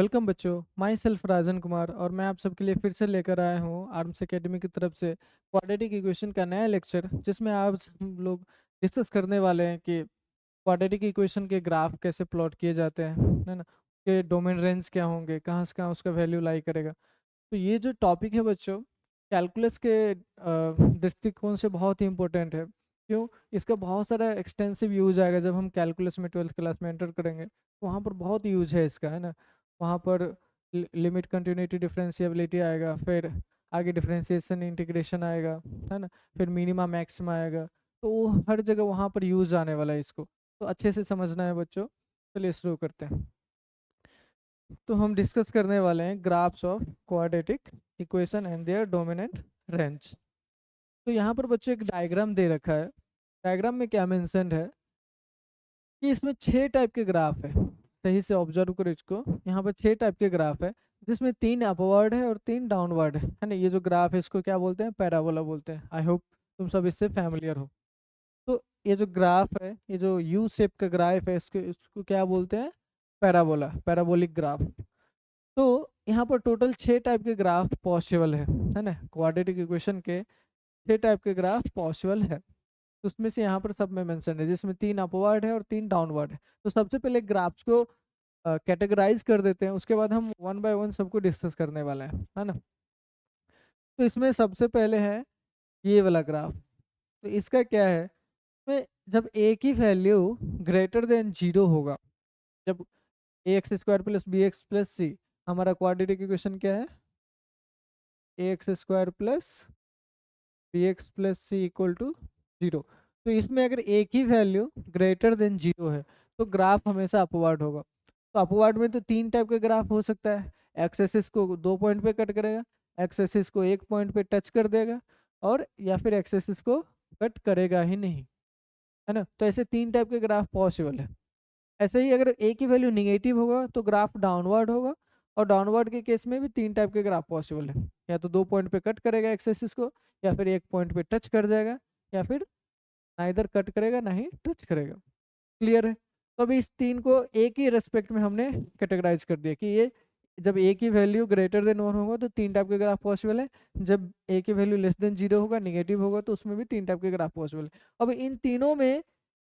Welcome बच्चों। My self Rajan Kumar और मैं आप सबके लिए फिर से लेकर आया हूँ आर्म्स एकेडमी की तरफ से क्वाड्रेटिक इक्वेशन का नया लेक्चर, जिसमें आज हम लोग डिस्कस करने वाले हैं कि क्वाड्रेटिक इक्वेशन के ग्राफ कैसे प्लॉट किए जाते हैं, है ना। के डोमेन रेंज क्या होंगे, कहाँ से कहाँ उसका वैल्यू लाई करेगा। तो ये जो टॉपिक है बच्चों, कैलकुलस के दृष्टिकोण से बहुत ही इंपॉर्टेंट है। क्यों? इसका बहुत सारा एक्सटेंसिव यूज आएगा जब हम कैलकुलस में 12th क्लास में एंटर करेंगे, तो वहाँ पर बहुत यूज है इसका, है ना। वहाँ पर लिमिट कंटिन्यूटी डिफरेंशिएबिलिटी आएगा, फिर आगे डिफरेंशिएशन इंटीग्रेशन आएगा, है ना। फिर मिनिमा मैक्सिमा आएगा। तो वो हर जगह वहाँ पर यूज आने वाला है इसको, तो अच्छे से समझना है बच्चों। चलिए शुरू करते हैं। तो हम डिस्कस करने वाले हैं graphs of quadratic equation and their dominant range. तो यहाँ पर बच्चों एक डायग्राम दे रखा है। डायग्राम में क्या मेंशन्ड है कि इसमें 6 टाइप के ग्राफ है। सही से ऑब्जर्व करो इसको। यहाँ पर 6 टाइप के ग्राफ है, जिसमें 3 अपवर्ड है और 3 डाउनवर्ड है ना। ये जो ग्राफ है इसको क्या बोलते हैं? पैराबोला बोलते हैं। आई होप तुम सब इससे फैमिलियर हो। तो ये जो ग्राफ है, ये जो यू शेप का ग्राफ है, इसको इसको क्या बोलते हैं? Parabola, parabolic graph. तो यहाँ पर टोटल 6 टाइप के ग्राफ पॉसिबल है ना। क्वाड्रेटिक इक्वेशन के 6 टाइप के ग्राफ पॉसिबल है। तो उसमें से यहाँ पर सब में मेंशन है, जिसमें 3 अपवर्ड है और 3 डाउनवर्ड है। तो सबसे पहले ग्राफ्स को कैटेगराइज कर देते हैं, उसके बाद हम वन बाय वन सबको डिस्कस करने वाले हैं, है ना। तो इसमें सबसे पहले है ये वाला ग्राफ। तो इसका क्या है? इसमें जब ए की वैल्यू ग्रेटर देन 0 होगा, जब a x square plus b x plus c, हमारा क्वाड्रेटिक इक्वेशन क्या है? A x square plus b x plus c equal to 0। तो इसमें अगर ए की वैल्यू ग्रेटर देन 0 है, तो ग्राफ हमेशा अपवर्ड होगा। तो अपवर्ड में तो 3 टाइप का ग्राफ हो सकता है। एक्स एक्सिस को 2 पॉइंट पे कट करेगा, एक्स एक्सिस को 1 पॉइंट पे टच कर देगा, और या फिर एक्स एक्सिस को कट करेगा ही नहीं, है ना। तो ऐसे 3 टाइप के ग्राफ पॉसिबल है। ऐसे ही अगर ए की वैल्यू निगेटिव होगा तो ग्राफ डाउनवर्ड होगा। और डाउनवर्ड के केस में भी 3 टाइप के ग्राफ पॉसिबल है। या तो 2 पॉइंट पे कट करेगा एक्स एक्सिस को, या फिर 1 पॉइंट पे टच कर जाएगा, या फिर ना इधर कट करेगा ना ही टच करेगा। क्लियर है? तो अभी इस 3 को एक ही रेस्पेक्ट में हमने कैटेगराइज कर दिया कि ये जब ए की वैल्यू ग्रेटर देन 1 होगा तो 3 टाइप के ग्राफ पॉसिबल है। जब ए की वैल्यू लेस देन 0 होगा, निगेटिव होगा, तो उसमें भी 3 टाइप के ग्राफ पॉसिबल है। अब इन तीनों में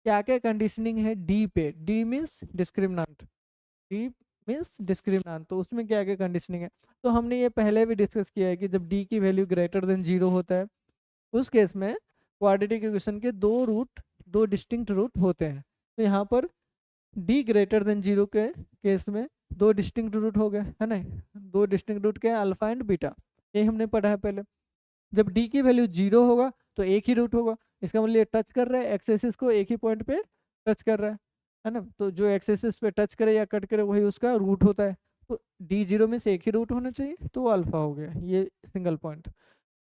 क्या क्या कंडीशनिंग है डी पे? D means discriminant. D means discriminant, तो उसमें क्या क्या कंडीशनिंग है? तो हमने ये पहले भी डिस्कस किया है कि जब डी की वैल्यू ग्रेटर देन 0 होता है, उस केस में क्वाड्रेटिक इक्वेशन के दो डिस्टिंक्ट रूट होते हैं। तो यहाँ पर डी ग्रेटर देन 0 के केस में दो डिस्टिंक्ट रूट हो गए, है ना। दो डिस्टिंक्ट रूट क्या है? Alpha and beta. ये हमने पढ़ा है पहले। जब डी की वैल्यू 0 होगा तो एक ही रूट होगा। इसका मतलब ये टच कर रहा है एक्स एक्सिस को, एक ही पॉइंट पे टच कर रहा है ना। तो जो एक्स एक्सिस पे टच करे या कट करे वही उसका रूट होता है। तो D0 में से एक ही रूट होना चाहिए, तो वो अल्फा हो गया, ये सिंगल पॉइंट।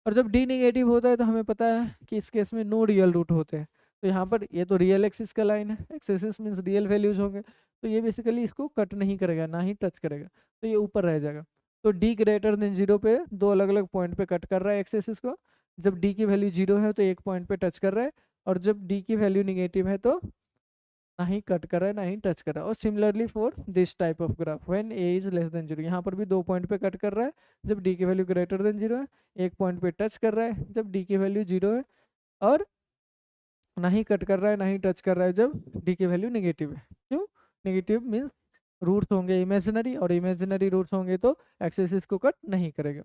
और जब डी नेगेटिव होता है तो हमें पता है कि इस केस में नो रियल रूट होते हैं। तो यहाँ पर ये तो रियल एक्सिस का लाइन है, x axis means real values होंगे, तो ये बेसिकली इसको कट नहीं करेगा ना ही टच करेगा, तो ये ऊपर रह जाएगा। तो डी ग्रेटर देन 0 पे दो अलग अलग पॉइंट पे कट कर रहा है एक्स एक्सिस को। जब डी की वैल्यू 0 है तो एक पॉइंट पे टच कर रहा है, और जब डी की वैल्यू निगेटिव है तो ना ही कट कर रहा है ना ही टच कर रहा है। और similarly for this type of graph when a is less than 0, यहाँ पर भी 2 पॉइंट पे कट कर रहा है जब डी की वैल्यू ग्रेटर देन 0 है, एक पॉइंट पे टच कर रहा है जब डी की वैल्यू 0 है, और ना ही कट कर रहा है ना ही टच कर रहा है जब डी की वैल्यू नेगेटिव है। क्यों? नेगेटिव मीन्स रूट्स होंगे इमेजिनरी, और इमेजिनरी रूट्स होंगे तो एक्सिस को कट नहीं करेगा।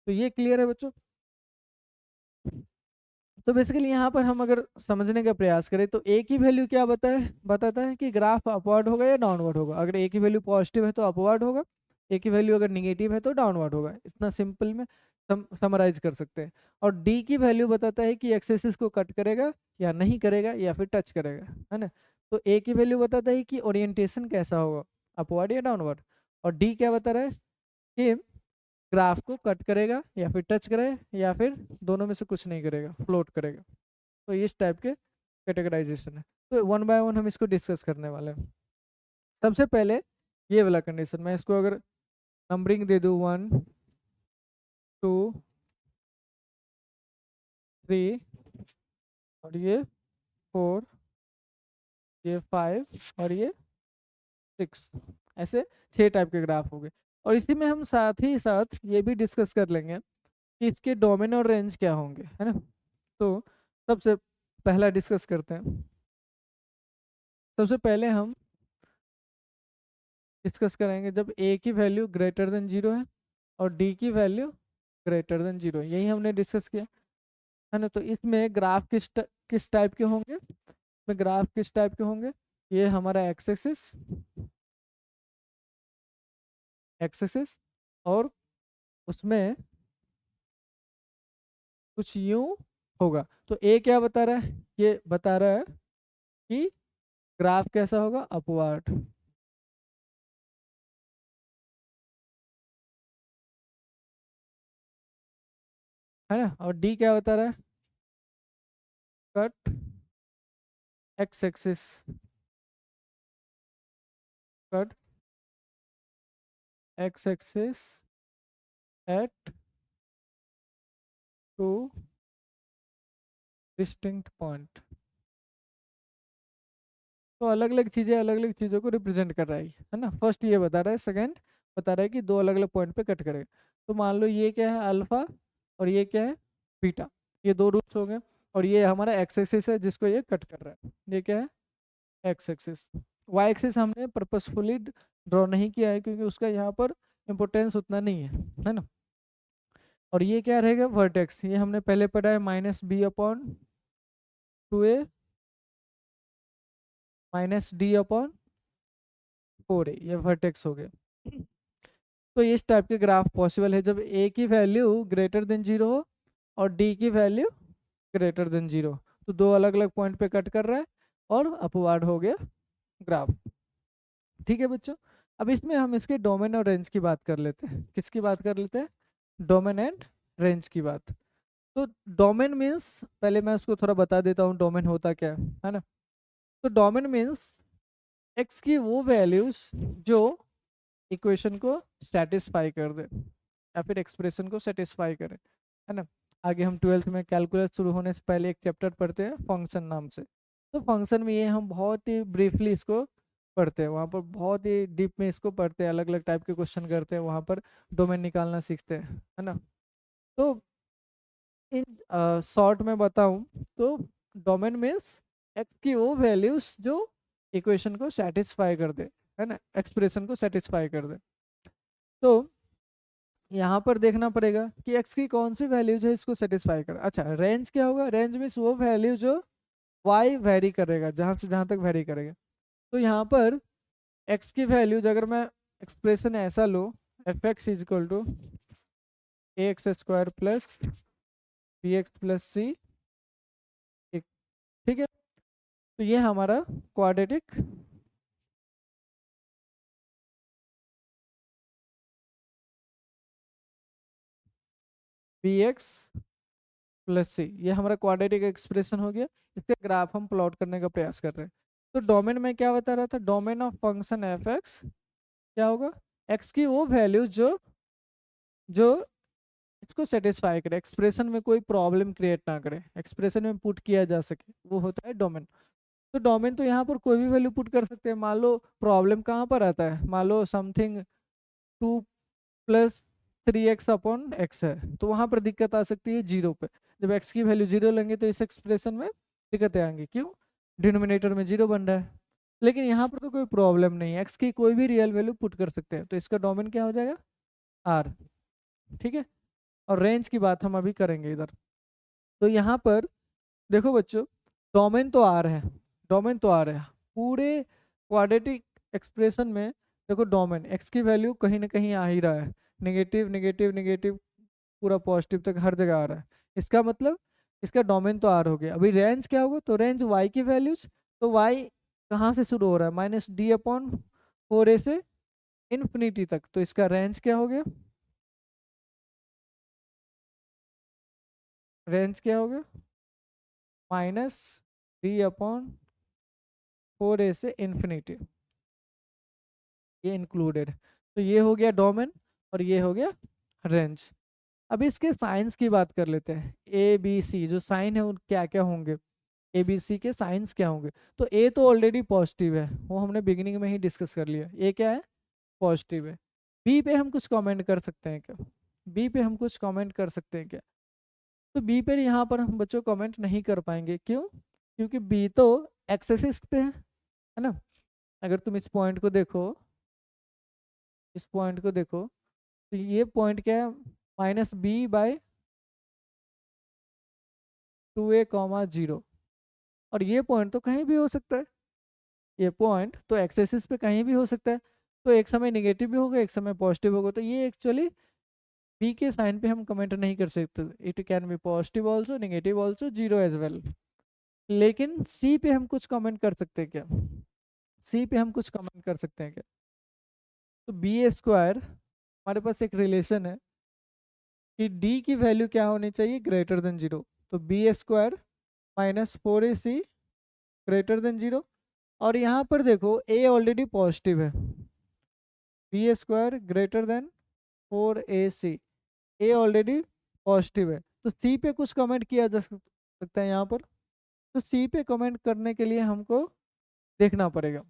तो ये क्लियर है बच्चों? तो बेसिकली यहाँ पर हम अगर समझने का प्रयास करें तो ए की वैल्यू क्या बताता है कि ग्राफ अपवर्ड होगा या डाउनवर्ड होगा। अगर ए की वैल्यू पॉजिटिव है तो अपवर्ड होगा, ए की वैल्यू अगर निगेटिव है तो डाउनवर्ड होगा। इतना सिंपल में समराइज कर सकते हैं। और डी की वैल्यू बताता है कि एक्स एक्सिस को कट करेगा या नहीं करेगा, या फिर टच करेगा, है ना। तो ए की वैल्यू बताता है कि ओरिएंटेशन कैसा होगा, अपवर्ड या डाउनवर्ड। और डी क्या बता रहा है कि ग्राफ को कट करेगा या फिर टच करेगा, या फिर दोनों में से कुछ नहीं करेगा, फ्लोट करेगा। तो इस टाइप के कैटेगराइजेशन है। तो वन बाय वन हम इसको डिस्कस करने वाले हैं। सबसे पहले ये वाला कंडीशन, मैं इसको अगर नंबरिंग दे दूँ 1 2 3, और ये 4, ये 5, और ये 6। ऐसे 6 टाइप के ग्राफ हो गए। और इसी में हम साथ ही साथ ये भी डिस्कस कर लेंगे कि इसके डोमेन और रेंज क्या होंगे, है ना। तो सबसे पहला डिस्कस करते हैं। सबसे पहले हम डिस्कस करेंगे जब ए की वैल्यू ग्रेटर देन 0 है और डी की वैल्यू ग्रेटर देन 0 है, यही हमने डिस्कस किया, है ना। तो इसमें ग्राफ किस टाइप के होंगे, में ग्राफ किस टाइप के होंगे, ये हमारा एक्स एक्सिस, एक्स एक्सिस, और उसमें कुछ यूं होगा। तो ए क्या बता रहा है, ये बता रहा है कि ग्राफ कैसा होगा, अपवर्ड, है ना। और डी क्या बता रहा है, cut x axis, cut x axis at two distinct point. तो अलग अलग चीज़ों को रिप्रेजेंट कर रहा है ना। फर्स्ट ये बता रहा है, सेकंड बता रहा है कि दो अलग अलग पॉइंट पे कट करेगा। तो मान लो ये क्या है, अल्फा, और ये क्या है, बीटा। ये दो रूट्स हो गए। और ये हमारा एक्स एक्सिस है जिसको ये कट कर रहा है, ये क्या है, एक्स एक्सिस। वाई एक्सिस हमने पर्पसफुली ड्रॉ नहीं किया है क्योंकि उसका यहाँ पर इम्पोर्टेंस उतना नहीं है ना। और ये क्या रहेगा, वर्टेक्स, ये हमने पहले पढ़ा है, -b/2a -d/4a, ये वर्टेक्स हो गए। तो इस टाइप के ग्राफ पॉसिबल है जब ए की वैल्यू ग्रेटर देन 0 हो और डी की वैल्यू ग्रेटर देन 0। तो दो अलग अलग पॉइंट पे कट कर रहा है और अपवार्ड हो गया ग्राफ। ठीक है बच्चों। अब इसमें हम इसके डोमेन और रेंज की बात कर लेते हैं। किसकी बात कर लेते हैं, डोमेन एंड रेंज की बात। तो डोमेन मीन्स, पहले मैं उसको थोड़ा बता देता हूँ डोमेन होता क्या है ना। तो डोमेन मीन्स एक्स की वो वैल्यूज जो इक्वेशन को सेटिस्फाई कर दे या फिर एक्सप्रेशन को सेटिस्फाई करे, है ना। आगे हम 12th में कैलकुलस शुरू होने से पहले एक चैप्टर पढ़ते हैं फंक्शन नाम से। तो फंक्शन में ये हम बहुत ही ब्रीफली इसको पढ़ते हैं, वहाँ पर बहुत ही डीप में इसको पढ़ते हैं, अलग अलग टाइप के क्वेश्चन करते हैं, वहाँ पर डोमेन निकालना सीखते हैं, है ना। तो इन शॉर्ट में बताऊं तो डोमेन मीन्स एक्स की वो वैल्यूज जो इक्वेशन को सेटिस्फाई कर दे, है ना, एक्सप्रेशन को सेटिस्फाई कर दे। तो यहाँ पर देखना पड़ेगा कि एक्स की कौन सी वैल्यूज है इसको सेटिस्फाई कर। अच्छा, रेंज क्या होगा, रेंज मीन्स वो वैल्यू जो वाई वेरी करेगा, जहाँ से जहाँ तक वेरी करेगा। तो यहाँ पर एक्स की वैल्यूज अगर मैं एक्सप्रेशन ऐसा लो, f x is equal to a x square plus b x plus c, ठीक है। तो ये हमारा quadratic b x plus c, ये हमारा क्वाड्रेटिक एक्सप्रेशन हो गया। इसके ग्राफ हम प्लॉट करने का प्रयास कर रहे हैं। तो डोमेन में क्या बता रहा था, domain of function F x क्या होगा, एक्स की वो वैल्यू जो जो इसको सेटिस्फाई करे, एक्सप्रेशन में कोई प्रॉब्लम क्रिएट ना करे, एक्सप्रेशन में पुट किया जा सके, वो होता है डोमेन। तो डोमेन तो यहाँ पर कोई भी वैल्यू पुट कर सकते हैं। मान लो प्रॉब्लम कहाँ पर आता है, मान लो समथिंग 2 + 3x/x है, तो वहां पर दिक्कत आ सकती है 0 पे। जब x की वैल्यू 0 लेंगे तो इस एक्सप्रेशन में दिक्कतें आएंगी, क्यों, डिनोमिनेटर में 0 बन रहा है। लेकिन यहाँ पर तो कोई प्रॉब्लम नहीं है, x की कोई भी रियल वैल्यू पुट कर सकते हैं, तो इसका डोमेन क्या हो जाएगा, r। ठीक है। और रेंज की बात हम अभी करेंगे इधर। तो यहाँ पर देखो बच्चों, डोमेन तो आर है, डोमेन तो आर है पूरे क्वाड्रेटिक एक्सप्रेशन में। देखो डोमेन एक्स की वैल्यू कहीं ना कहीं आ ही रहा है, नेगेटिव नेगेटिव नेगेटिव पूरा पॉजिटिव तक हर जगह आ रहा है। इसका मतलब इसका डोमेन तो आर हो गया। अभी रेंज क्या होगा, तो रेंज वाई की वैल्यूज, तो वाई कहाँ से शुरू हो रहा है, -d/4a से इन्फिनिटी तक, तो इसका रेंज क्या हो गया, रेंज क्या हो गया, -d/4a से इन्फिनिटी, ये इंक्लूडेड। तो ये हो गया डोमेन और ये हो गया रेंज। अब इसके साइंस की बात कर लेते हैं, ए बी सी जो साइन है उन क्या क्या होंगे। ए बी सी के साइंस क्या होंगे। तो ए तो ऑलरेडी पॉजिटिव है, वो हमने बिगिनिंग में ही डिस्कस कर लिया, ए क्या है, पॉजिटिव है। बी पे हम कुछ कमेंट कर सकते हैं क्या, बी पे हम कुछ कमेंट कर सकते हैं क्या। तो बी पे यहाँ पर हम बच्चों कमेंट नहीं कर पाएंगे, क्यों, क्योंकि बी तो एक्स एक्सिस पे है ना। अगर तुम इस पॉइंट को देखो, इस पॉइंट को देखो, तो ये पॉइंट क्या है, -b/2a, 0। और ये पॉइंट तो कहीं भी हो सकता है, ये पॉइंट तो एक्स एक्सिस पे कहीं भी हो सकता है। तो एक समय नेगेटिव भी होगा, एक समय पॉजिटिव होगा, तो ये एक्चुअली बी के साइन पे हम कमेंट नहीं कर सकते, it can be positive also, negative also, zero as well. लेकिन सी पे हम कुछ कमेंट कर सकते हैं क्या, सी पे हम कुछ कमेंट कर सकते हैं क्या। तो b² हमारे पास एक रिलेशन है कि d की वैल्यू क्या होनी चाहिए, ग्रेटर देन 0। तो b² - 4ac ग्रेटर देन 0। और यहाँ पर देखो a ऑलरेडी पॉजिटिव है, b² ग्रेटर देन 4ac, ए ऑलरेडी पॉजिटिव है। तो सी पे कुछ कमेंट किया जा सकता है यहाँ पर। तो सी पे कमेंट करने के लिए हमको देखना पड़ेगा,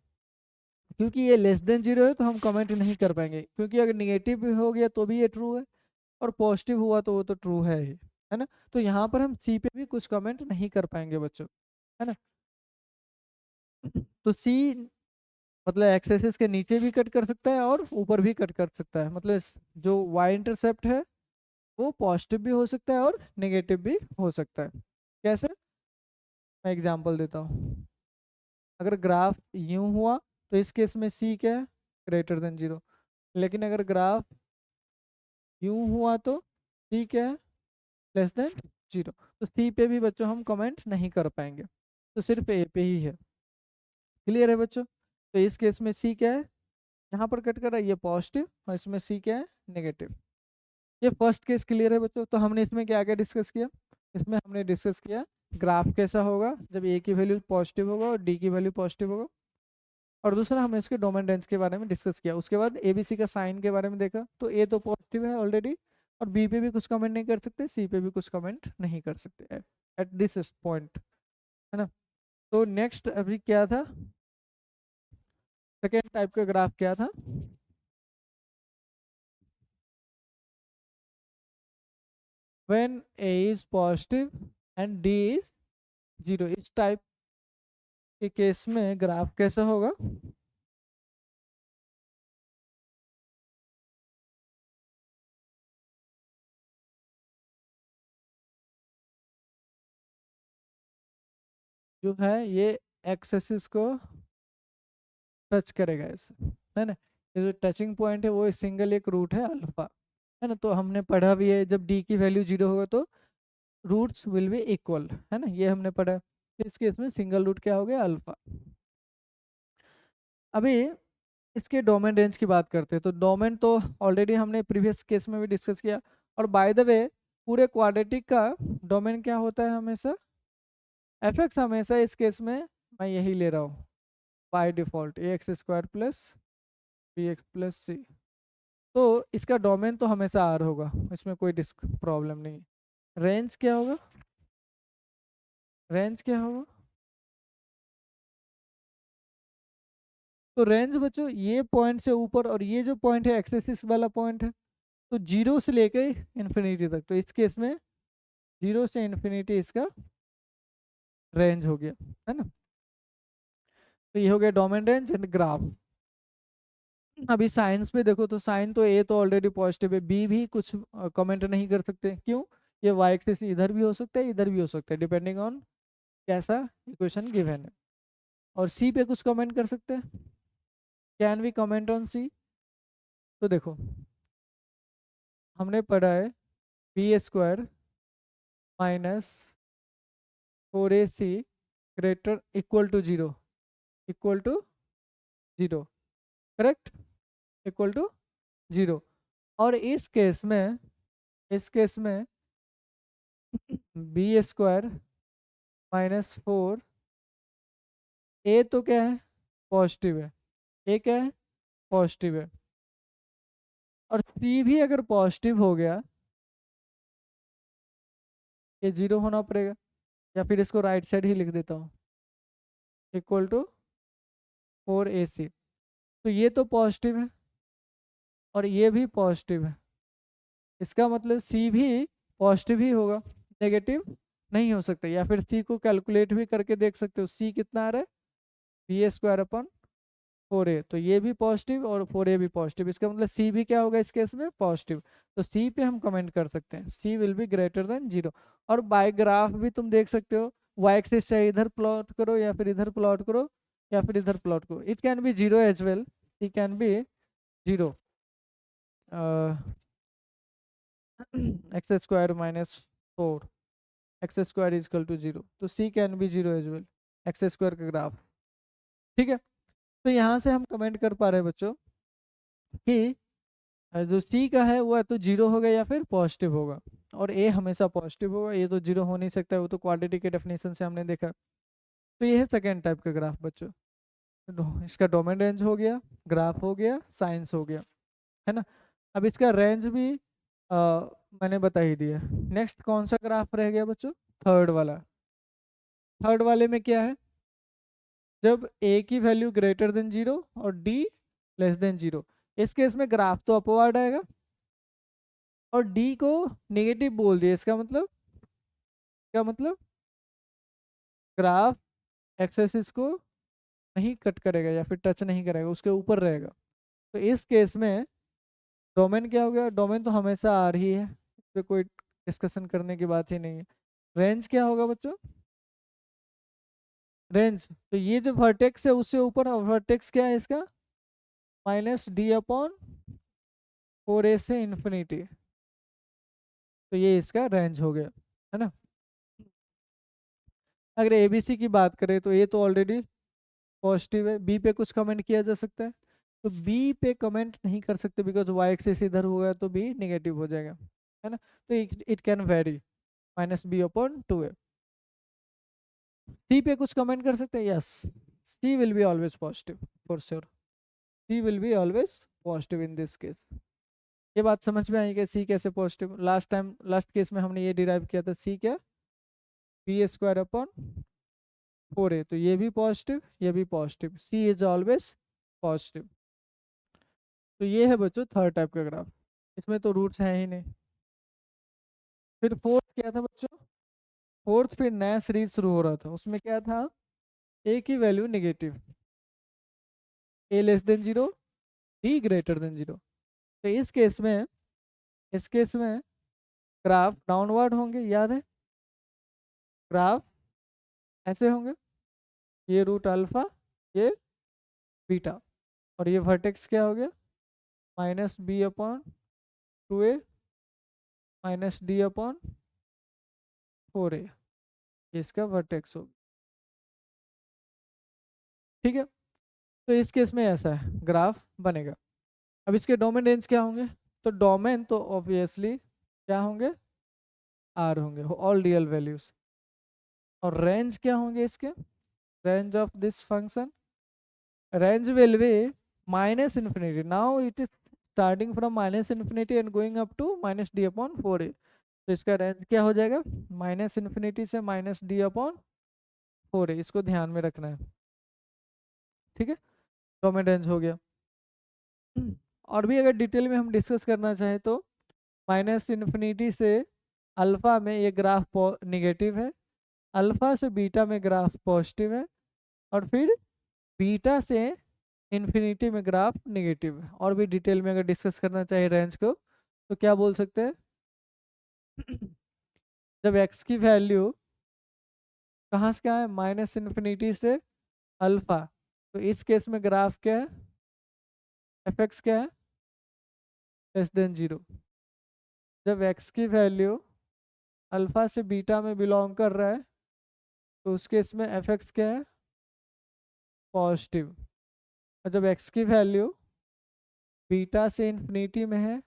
क्योंकि ये लेस देन 0 है तो हम कमेंट नहीं कर पाएंगे, क्योंकि अगर निगेटिव भी हो गया तो भी ये ट्रू है, और पॉजिटिव हुआ तो वो तो ट्रू है ही, है ना। तो यहाँ पर हम सी पे भी कुछ कमेंट नहीं कर पाएंगे बच्चों, है ना। तो सी मतलब एक्स एक्सिस के नीचे भी कट कर सकता है और ऊपर भी कट कर सकता है, मतलब जो वाई इंटरसेप्ट है वो पॉजिटिव भी हो सकता है और नेगेटिव भी हो सकता है। कैसे, मैं एग्जांपल देता हूँ। अगर ग्राफ यूं हुआ तो इस केस में सी क्या है, ग्रेटर देन 0। लेकिन अगर ग्राफ यूं हुआ तो सी क्या है, लेस देन 0। तो सी पे भी बच्चों हम कमेंट नहीं कर पाएंगे, तो सिर्फ ए पे ही है। क्लियर है बच्चों। तो इस केस में सी क्या है, यहाँ पर कट कर रहा है ये पॉजिटिव, और इसमें सी क्या है, नेगेटिव। ये फर्स्ट केस क्लियर है बच्चों। तो हमने इसमें क्या क्या डिस्कस किया, इसमें हमने डिस्कस किया ग्राफ कैसा होगा जब ए की वैल्यू पॉजिटिव होगा और डी की वैल्यू पॉजिटिव होगा। और दूसरा हमने इसके डोमेन रेंज के बारे में डिस्कस किया। उसके बाद एबीसी का साइन के बारे में देखा, तो ए तो पॉजिटिव है ऑलरेडी, और बी पे भी कुछ कमेंट नहीं कर सकते, सी पे भी कुछ कमेंट नहीं कर सकते एट दिस पॉइंट, है ना। तो नेक्स्ट अभी क्या था, सेकेंड टाइप का ग्राफ क्या था, when a is positive and D is 0। इस टाइप के केस में ग्राफ कैसा होगा, जो है ये एक्स एक्सिस को टच करेगा ऐसे, है ना। ये जो टचिंग पॉइंट है वो सिंगल एक रूट है अल्फा, है ना। तो हमने पढ़ा भी है जब डी की वैल्यू 0 होगा तो रूट्स विल बी इक्वल, है ना, ये हमने पढ़ा है। तो इस केस में सिंगल रूट क्या हो गया, अल्फा। अभी इसके डोमेन रेंज की बात करते हैं। तो डोमेन तो ऑलरेडी हमने प्रीवियस केस में भी डिस्कस किया। और बाय द वे पूरे क्वाड्रेटिक का डोमेन क्या होता है, हमेशा एफ एक्स। हमेशा इस केस में मैं यही ले रहा हूँ by default, ax² plus bx plus c. तो इसका डोमेन तो हमेशा आर होगा, इसमें कोई प्रॉब्लम नहीं। रेंज क्या होगा, रेंज क्या होगा, तो रेंज बच्चों ये पॉइंट से ऊपर, और ये जो पॉइंट है एक्सेसिस वाला पॉइंट है, तो 0 से लेकर इन्फिनिटी तक। तो इस केस में 0 से इन्फिनिटी इसका रेंज हो गया, है ना। तो ये हो गया डोमेन रेंज एंड ग्राफ। अभी साइंस पे देखो, तो साइन तो ए तो ऑलरेडी पॉजिटिव है, बी भी कुछ कमेंट नहीं कर सकते, क्यों, ये वाई एक्सिस इधर भी हो सकता है इधर भी हो सकता है, डिपेंडिंग ऑन कैसा इक्वेशन गिवन है। और सी पे कुछ कमेंट कर सकते हैं, can we comment on C. तो देखो हमने पढ़ा है b² -4ac greater equal to 0, equal to 0, correct, equal to 0। और इस केस में b² -4, ए तो क्या है, पॉजिटिव है, ए क्या है, पॉजिटिव है। और सी भी अगर पॉजिटिव हो गया, ये 0 होना पड़ेगा। या फिर इसको राइट साइड ही लिख देता हूँ, इक्वल टू 4AC। तो ये तो पॉजिटिव है और ये भी पॉजिटिव है, इसका मतलब सी भी पॉजिटिव ही होगा, नेगेटिव नहीं हो सकता। या फिर सी को कैलकुलेट भी करके देख सकते हो, सी कितना आ रहा है, b² / 4a, तो ये भी पॉजिटिव और 4a भी पॉजिटिव, इसका मतलब सी भी क्या होगा इस केस में, पॉजिटिव। तो सी पे हम कमेंट कर सकते हैं, सी विल बी ग्रेटर देन 0। और बाय ग्राफ भी तुम देख सकते हो, वाई एक्सिस चाहे इधर प्लॉट करो या फिर इधर प्लॉट करो या फिर इधर प्लॉट करो, it can be 0 as well, it can be 0, x² - 4 x² = 0, तो c can be 0 as well, x² का ग्राफ। ठीक है, तो यहाँ से हम कमेंट कर पा रहे हैं बच्चों कि जो c का है वो या तो 0 होगा या फिर पॉजिटिव होगा, और a हमेशा पॉजिटिव होगा, ये तो 0 हो नहीं सकता है, वो तो क्वाड्रेटिक के डेफिनेशन से हमने देखा। तो ये है सेकेंड टाइप का ग्राफ बच्चों। इसका डोमेन रेंज हो गया, ग्राफ हो गया, साइंस हो गया, है ना। अब इसका रेंज भी मैंने बता ही दिया। नेक्स्ट कौन सा ग्राफ रह गया बच्चों, थर्ड वाला। थर्ड वाले में क्या है, जब a की वैल्यू ग्रेटर देन 0 और d लेस देन 0, इस केस में ग्राफ तो अपवर्ड आएगा, और d को नेगेटिव बोल दिया, इसका मतलब क्या, मतलब ग्राफ एक्स एक्सिस को नहीं कट करेगा या फिर टच नहीं करेगा, उसके ऊपर रहेगा। तो इस केस में डोमेन क्या हो गया, डोमेन तो हमेशा आ रही है, इस पे कोई डिस्कशन करने की बात ही नहीं है। रेंज क्या होगा बच्चों, रेंज, तो ये जो वर्टेक्स है उससे ऊपर, वर्टेक्स क्या है इसका, -d/4a से इन्फिनिटी, तो ये इसका रेंज हो गया, है ना। अगर एबीसी की बात करें तो ये तो ऑलरेडी पॉजिटिव है, बी पे कुछ कमेंट किया जा सकता है, तो बी पे कमेंट नहीं कर सकते बिकॉज वाई एक्सिस इधर होगा तो बी नेगेटिव हो जाएगा, है ना। तो इट कैन वेरी, -b/2a। सी पे कुछ कमेंट कर सकते हैं, yes, C will be always positive for sure, C will be always positive in this case. ये बात समझ में आई कि सी कैसे positive, last time last case में हमने ये डिराइव किया था, सी क्या, b²/4a, तो ये भी पॉजिटिव, ये भी positive, C is always positive. तो ये है बच्चों थर्ड टाइप का ग्राफ, इसमें तो रूट्स हैं ही नहीं। फिर फोर्थ क्या था बच्चों, फोर्थ फिर नया सीरीज शुरू हो रहा था, उसमें क्या था, ए की value negative, a less than 0, D greater than 0। तो इस केस में ग्राफ डाउनवर्ड होंगे, याद है, ग्राफ ऐसे होंगे, ये रूट अल्फा, ये बीटा, और ये वर्टेक्स क्या हो गया, -b/2a -d/4a, ये इसका वर्टेक्स हो। ठीक है, तो इस केस में ऐसा है ग्राफ बनेगा। अब इसके डोमेन रेंज क्या होंगे, तो डोमेन तो ऑब्वियसली क्या होंगे, आर होंगे, ऑल रियल वैल्यूज। और रेंज क्या होंगे इसके, range of this function, range will be -∞, now it is starting from -∞ and going up to -d/4a। तो इसका रेंज क्या हो जाएगा, -∞ से -d/4a, इसको ध्यान में रखना है। ठीक है, डोमेन रेंज हो गया। और भी अगर डिटेल में हम डिस्कस करना चाहें तो -∞ से अल्फा में ये ग्राफ निगेटिव है, अल्फा से बीटा में ग्राफ पॉजिटिव है, और फिर बीटा से इन्फिनिटी में ग्राफ नेगेटिव है। और भी डिटेल में अगर डिस्कस करना चाहे रेंज को तो क्या बोल सकते हैं, जब x की वैल्यू कहाँ से क्या है, -∞ से अल्फा, तो इस केस में ग्राफ क्या है, f(x) क्या है, लेस देन 0। जब x की वैल्यू अल्फा से बीटा में बिलोंग कर रहा है तो उस केस में f(x) क्या है, पॉजिटिव। और जब x की वैल्यू बीटा से इन्फिनिटी में है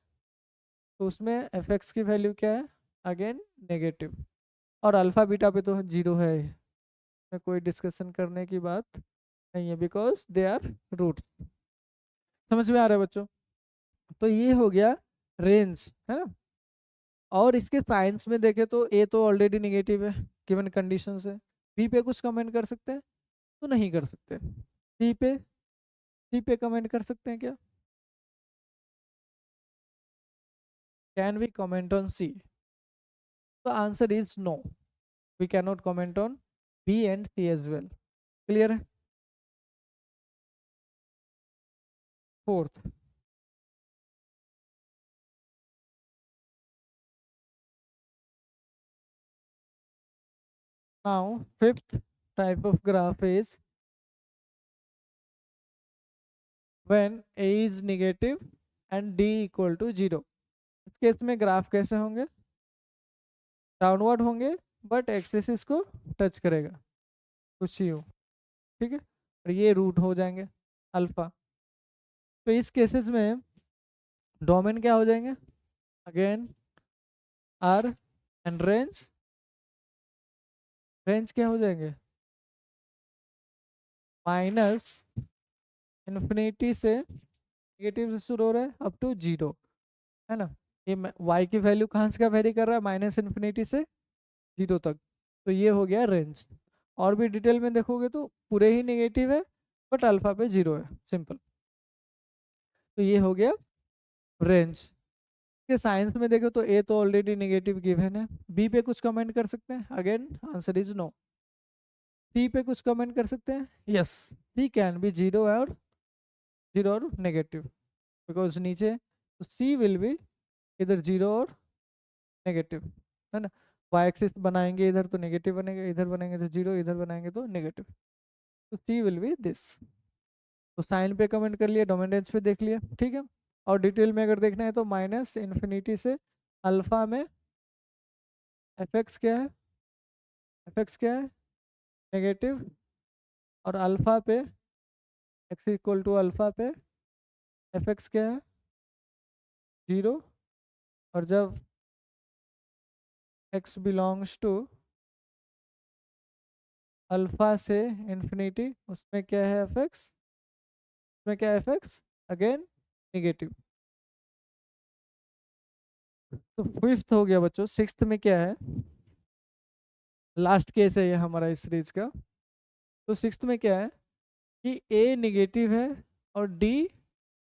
तो उसमें f(x) की वैल्यू क्या है, अगेन नेगेटिव। और अल्फा बीटा पे तो 0 है, में कोई डिस्कशन करने की बात नहीं है बिकॉज दे आर रूट। समझ में आ रहा है बच्चों, तो ये हो गया रेंज, है ना। और इसके साइंस में देखे तो ए तो ऑलरेडी निगेटिव है गिवन कंडीशन से। बी पे कुछ कमेंट कर सकते हैं? तो नहीं कर सकते। सी पे कमेंट कर सकते हैं क्या? Can we comment on c? The answer is no, we can not comment on b and c as well. Clear है? Fourth, now fifth type of graph is when a is negative and D equal to zero. इस case में graph कैसे होंगे? Downward होंगे, but axis को touch करेगा, कुछ ही हो। ठीक है, और ये रूट हो जाएंगे अल्फा। तो इस केसेस में डोमेन क्या हो जाएंगे? Again R and range, range क्या हो जाएंगे? माइनस इन्फिनिटी से, नेगेटिव से शुरू हो रहा है अप टू जीरो, है ना। ये वाई की वैल्यू कहाँ से का वेरी कर रहा है? माइनस इन्फिनिटी से जीरो तक। तो ये हो गया रेंज। और भी डिटेल में देखोगे तो पूरे ही नेगेटिव है, बट अल्फा पे जीरो है, सिंपल। तो ये हो गया रेंज। के साइंस में देखो तो ए तो ऑलरेडी नेगेटिव गिवन है। बी पे कुछ कमेंट कर सकते हैं? Again answer is no. C पे कुछ कमेंट कर सकते हैं? Yes, c can be zero और नेगेटिव, बिकॉज नीचे तो सी विल बी इधर जीरो और नेगेटिव, है ना। वाई एक्सिस बनाएंगे इधर तो नेगेटिव बनेगा, इधर बनाएंगे तो जीरो, इधर बनाएंगे तो नेगेटिव। तो सी विल बी दिस। तो साइन पे कमेंट कर लिया, डोमिनेंस पे देख लिया, ठीक है। और डिटेल में अगर देखना है तो माइनस इन्फिनिटी से अल्फा में एफ एक्स क्या है? एफ एक्स क्या है? नेगेटिव। और अल्फा पे एक्स इक्वल टू अल्फा पे एफ एक्स क्या है? जीरो। और जब एक्स बिलोंग्स टू अल्फा से इन्फिनिटी, उसमें क्या है एफ एक्स? उसमें क्या है एफ एक्स? Again negative. तो फिफ्थ हो गया बच्चों। सिक्स्थ में क्या है? लास्ट केस है ये हमारा इस सीरीज का। तो सिक्स्थ में क्या है कि ए निगेटिव है और डी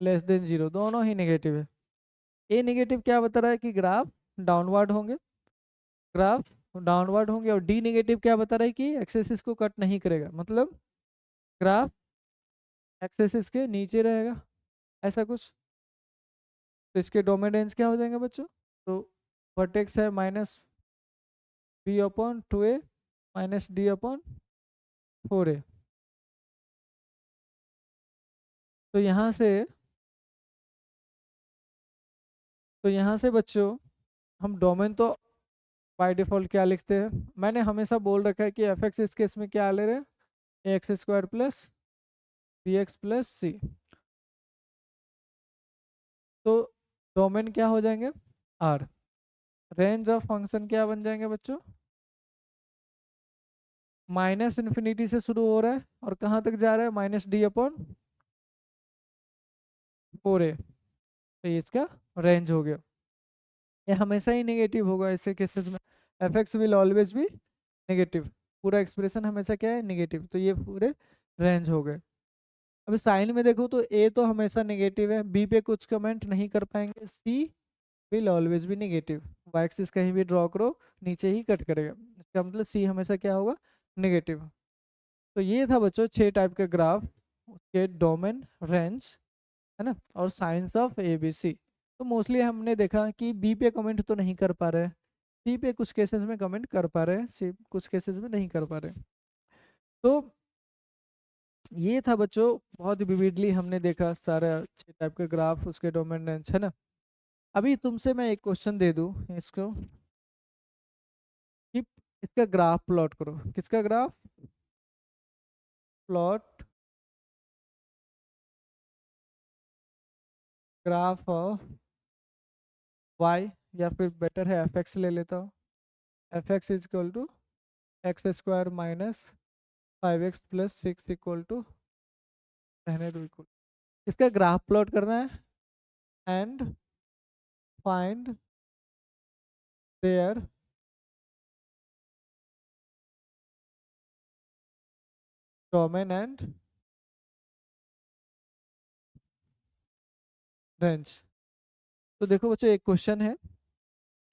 लेस देन जीरो, दोनों ही नेगेटिव है। ए नेगेटिव क्या बता रहा है कि ग्राफ डाउनवर्ड होंगे, ग्राफ डाउनवर्ड होंगे। और डी नेगेटिव क्या बता रहा है कि एक्सेसिस को कट नहीं करेगा, मतलब ग्राफ एक्सेसिस के नीचे रहेगा, ऐसा कुछ। तो इसके डोमिनेंस क्या हो जाएंगे बच्चों? तो वर्टेक्स है माइनस बी अपॉन टू ए माइनस डी अपॉन फोर ए। तो यहाँ से बच्चों हम डोमेन तो बाय डिफॉल्ट क्या लिखते हैं? मैंने हमेशा बोल रखा है कि एफ एक्स इस केस में क्या ले रहे हैं? A x square plus b x plus c. तो डोमेन क्या हो जाएंगे? आर। रेंज ऑफ फंक्शन क्या बन जाएंगे बच्चों? माइनस इन्फिनिटी से शुरू हो रहा है और कहाँ तक जा रहा है? माइनस डी अपॉन फोर ए। तो ये इसका रेंज हो गया। ये हमेशा ही नेगेटिव होगा ऐसे केसेस में। एफ एक्स विल ऑलवेज भी नेगेटिव। पूरा एक्सप्रेशन हमेशा क्या है? नेगेटिव। तो ये पूरे रेंज हो गए। अभी साइन में देखो तो ए तो हमेशा नेगेटिव है, बी पे कुछ कमेंट नहीं कर पाएंगे, सी विल ऑलवेज भी नेगेटिव। वाई एक्सिस कहीं भी ड्रॉ करो नीचे ही कट करेगा, इसका मतलब सी हमेशा क्या होगा? नेगेटिव। तो ये था बच्चों 6 टाइप के ग्राफ, उसके डोमेन, रेंज, है ना, और signs of A B C. तो मोस्टली हमने देखा कि बी पे कमेंट तो नहीं कर पा रहे, सी पे कुछ केसेस में कमेंट कर पा रहे हैं, सी कुछ केसेस में नहीं कर पा रहे। तो ये था बच्चों, बहुत विविडली हमने देखा सारा 6 टाइप के ग्राफ, उसके डोमेन, रेंज, है ना। अभी तुमसे मैं एक क्वेश्चन दे दूं इसको कि इसका ग्राफ प्लॉट करो। किसका graph plot? Graph of Y, या फिर बेटर है एफ एक्स ले लेता हूँ। F x is equal to X square minus five X plus six equal to, रहने दो इक्वल। इसका ग्राफ प्लॉट करना है and find their domain and range. तो देखो बच्चों, एक क्वेश्चन है,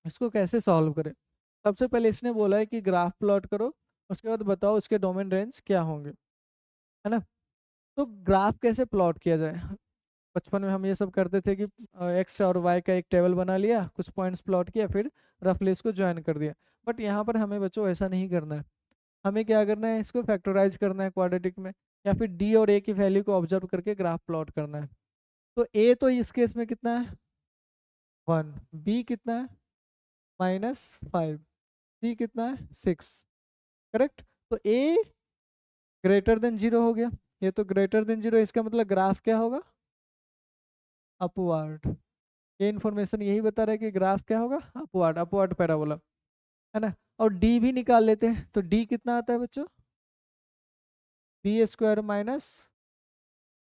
इसको कैसे सॉल्व करें। सबसे पहले इसने बोला है कि ग्राफ प्लॉट करो, उसके बाद बताओ उसके डोमेन रेंज क्या होंगे, है ना। तो ग्राफ कैसे प्लॉट किया जाए। बचपन में हम ये सब करते थे कि एक्स और वाई का एक टेबल बना लिया, कुछ पॉइंट्स प्लॉट किया, फिर रफली इसको ज्वाइन कर दिया। बट यहाँ पर हमें बच्चों ऐसा नहीं करना है। हमें क्या करना है, इसको फैक्टराइज करना है क्वाड्रेटिक में, या फिर डी और ए की वैल्यू को ऑब्जर्व करके ग्राफ प्लॉट करना है। तो ए तो इस केस में कितना है, 1, बी कितना है, -5, सी कितना है, 6। करेक्ट। तो ए ग्रेटर देन 0 हो गया, ये तो ग्रेटर देन 0, इसका मतलब ग्राफ क्या होगा, अपवर्ड। ये इन्फॉर्मेशन यही बता रहा है कि ग्राफ क्या होगा, अपवर्ड, अपवर्ड पैराबोला, है ना। और डी भी निकाल लेते हैं, तो डी कितना आता है बच्चों, b²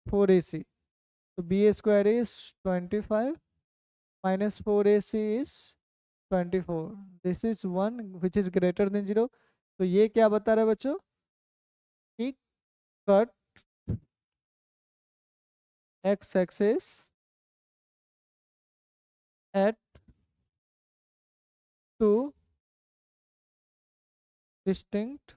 -4ac। तो b² is 25 -4ac is 24। This is 1 which is greater than 0। तो ये क्या बता रहा है बच्चों कि cut x axis at two distinct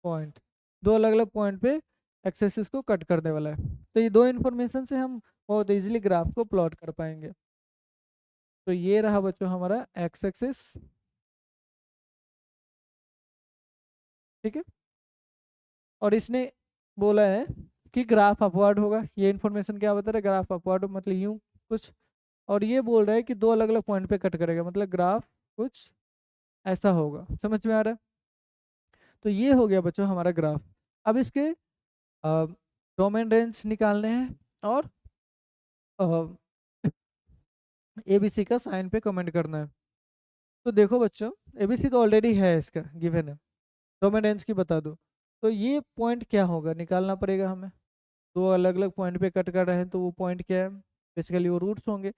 point, दो अलग अलग पॉइंट पे एक्सेसिस को कट करने वाला है। तो ये दो इन्फॉर्मेशन से हम बहुत इजीली ग्राफ को प्लॉट कर पाएंगे। तो ये रहा बच्चों हमारा एक्स एक्सिस, ठीक है। और इसने बोला है कि ग्राफ अपवर्ड होगा, ये इन्फॉर्मेशन क्या बता रहा है, ग्राफ अपवर्ड मतलब यूं कुछ। और ये बोल रहा है कि दो अलग अलग पॉइंट पे कट करेगा, मतलब ग्राफ कुछ ऐसा होगा। समझ में आ रहा है। तो ये हो गया बच्चों हमारा ग्राफ। अब इसके डोमेन रेंज निकालने हैं, और एबीसी का साइन पे कमेंट करना है। तो देखो बच्चों, एबीसी तो ऑलरेडी है, इसका गिवन है। डोमेन रेंज की बता दो। तो ये पॉइंट क्या होगा निकालना पड़ेगा हमें। दो अलग अलग पॉइंट पे कट कर रहे हैं, तो वो पॉइंट क्या है, बेसिकली वो रूट्स होंगे।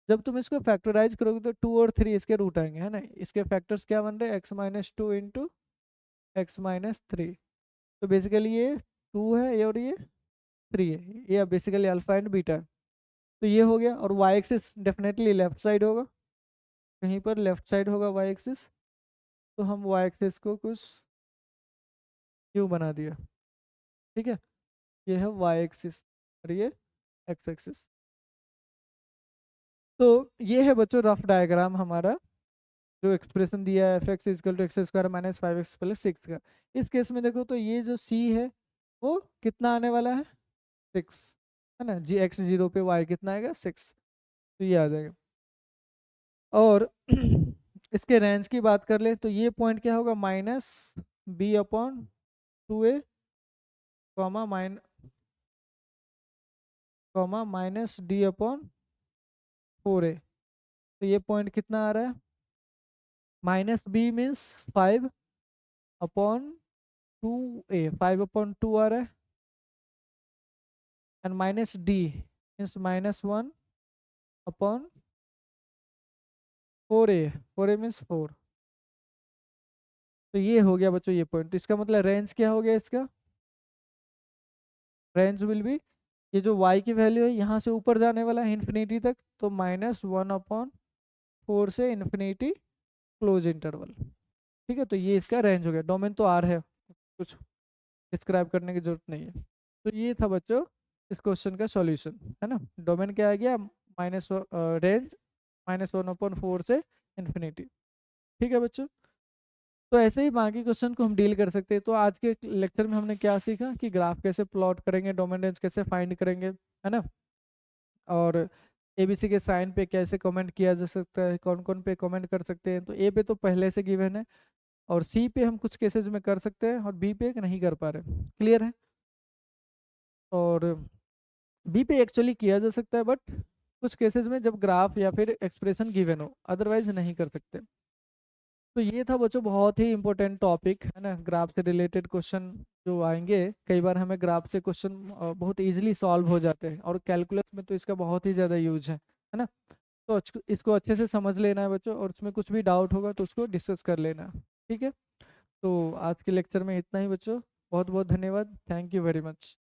जब तुम इसको फैक्टराइज करोगे तो 2 और 3 इसके रूट आएंगे, है ना। इसके फैक्टर्स क्या बन रहे हैं, x-2 इंटू x-3। तो बेसिकली ये 2 है, ये और ये 3 है, ये बेसिकली अल्फा एंड बीटा है। तो ये हो गया। और Y axis definitely left side होगा, कहीं पर लेफ्ट साइड होगा वाई एक्सिस। तो हम वाई एक्सिस को कुछ क्यू बना दिया, ठीक है। ये है वाई एक्सिस और ये एक्स एक्सिस। तो ये है बच्चों रफ डायग्राम हमारा, जो एक्सप्रेशन दिया है F x is equal to x² -5x + 6 का। इस केस में देखो तो ये जो c है वो कितना आने वाला है, 6, है ना। जी x0 पे y कितना आएगा, 6। तो ये आ जाएगा। और इसके रेंज की बात कर ले तो ये पॉइंट क्या होगा, -b/2a, माइन -d/4a। तो ये पॉइंट कितना आ रहा है, -b मीन्स 5/2a, 5/2 आ रहा है। And -d means -1/4a, 4a means 4। तो ये हो गया बच्चों ये पॉइंट। तो इसका मतलब रेंज क्या हो गया इसका, रेंज विल बी, ये जो y की वैल्यू है यहाँ से ऊपर जाने वाला है इन्फिनिटी तक, तो -1/4 से इन्फिनिटी क्लोज इंटरवल, ठीक है। तो ये इसका रेंज हो गया। डोमेन तो R है, कुछ डिस्क्राइब करने की जरूरत नहीं है। तो ये था बच्चों इस क्वेश्चन का सॉल्यूशन, है ना। डोमेन क्या आ गया, माइनस रेंज -1/4 से इन्फिनिटी, ठीक है बच्चों। तो ऐसे ही बाकी क्वेश्चन को हम डील कर सकते हैं। तो आज के लेक्चर में हमने क्या सीखा कि ग्राफ कैसे प्लॉट करेंगे, डोमेन रेंज कैसे फाइंड करेंगे, है ना। और एबीसी के साइन पे कैसे कमेंट किया जा सकता है, कौन कौन पे कमेंट कर सकते हैं। तो ए पे तो पहले से गिवन है, और सी पे हम कुछ केसेस में कर सकते हैं, और बी पे नहीं कर पा रहे। क्लियर है। और बी पे एक्चुअली किया जा सकता है, बट कुछ केसेस में जब ग्राफ या फिर एक्सप्रेशन गिवन हो, अदरवाइज नहीं कर सकते। तो ये था बच्चों बहुत ही इंपॉर्टेंट टॉपिक, है ना। ग्राफ से रिलेटेड क्वेश्चन जो आएंगे, कई बार हमें ग्राफ से क्वेश्चन बहुत इजीली सॉल्व हो जाते हैं, और कैलकुलस में तो इसका बहुत ही ज़्यादा यूज है ना। तो इसको अच्छे से समझ लेना है बच्चों, और उसमें कुछ भी डाउट होगा तो उसको डिस्कस कर लेना। ठीक है। तो आज के लेक्चर में इतना ही बच्चों। बहुत बहुत धन्यवाद। Thank you very much.